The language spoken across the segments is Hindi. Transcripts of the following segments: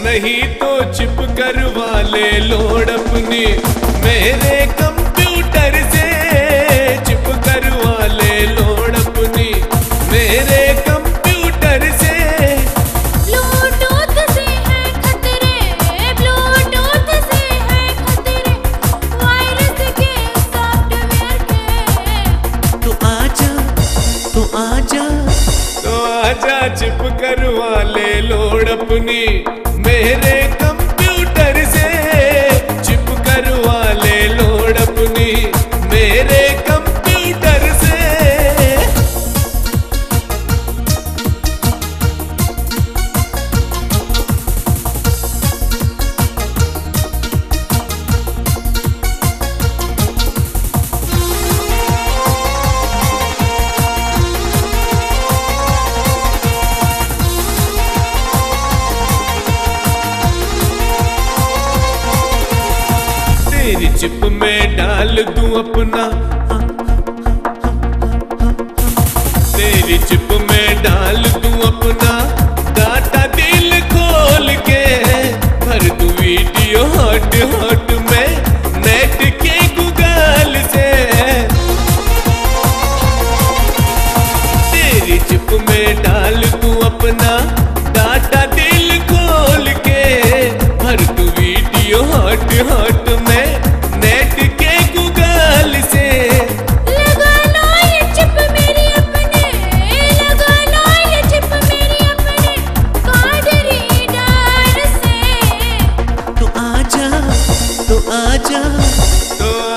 नहीं तो चिप करवा ले लोड अपनी मेरे कंप्यूटर से। चिप करवा ले लोड अपनी मेरे कंप्यूटर से। ब्लूटूथ से है खतरे, ब्लूटूथ से है खतरे, वायरस के सॉफ्टवेयर के। तो आजा चिप करवा ले लोड अपनी मेरे कंप्यूटर से। चिप करवा ले लोड अपनी मेरे कंप्यूटर से। तेरी चिप में डाल दूं अपना, तेरी चिप में डाल दूं अपना डाटा दिल खोल के। भर दूं वीडियो हॉट हॉट में नेट के गूगल से। तेरी चिप में डाल दूं अपना डाटा दिल खोल के। भर दूं वीडियो हॉट हॉट में नेट के गूगल से। लगा लो ये चिप मेरी अपने, लगा लो ये चिप मेरी अपने कार्ड रीडर से। तो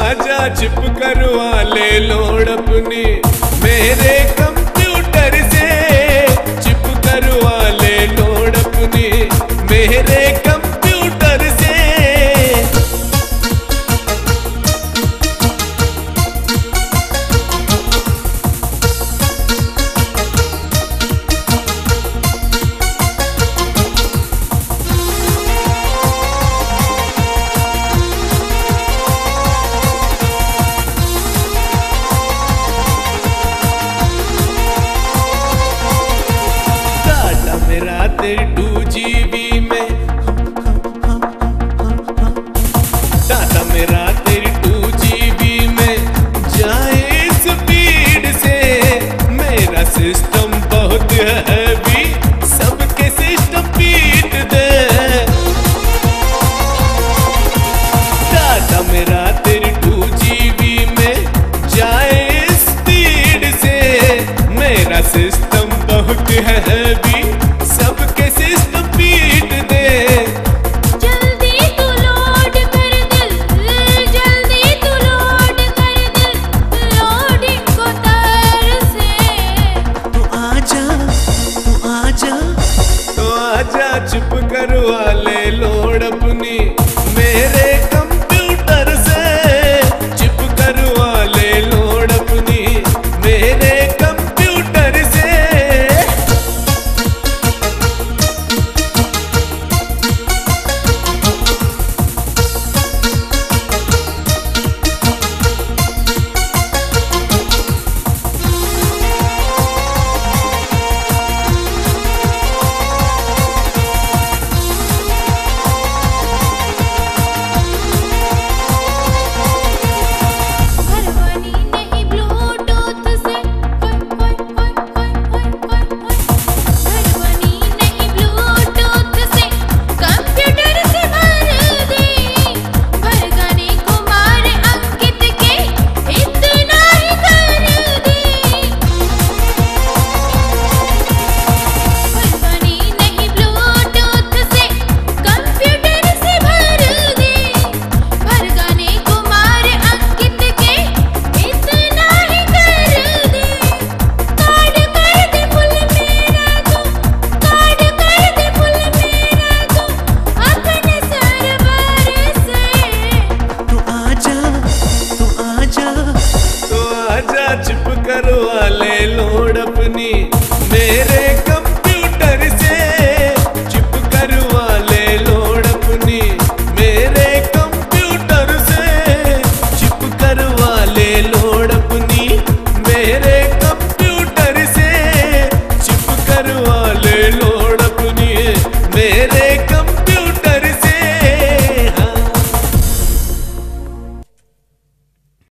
आजा चिप करवा ले लोड अपनी मेरे कंप्यूटर से। चिप करवा ले लोड अपनी मेरे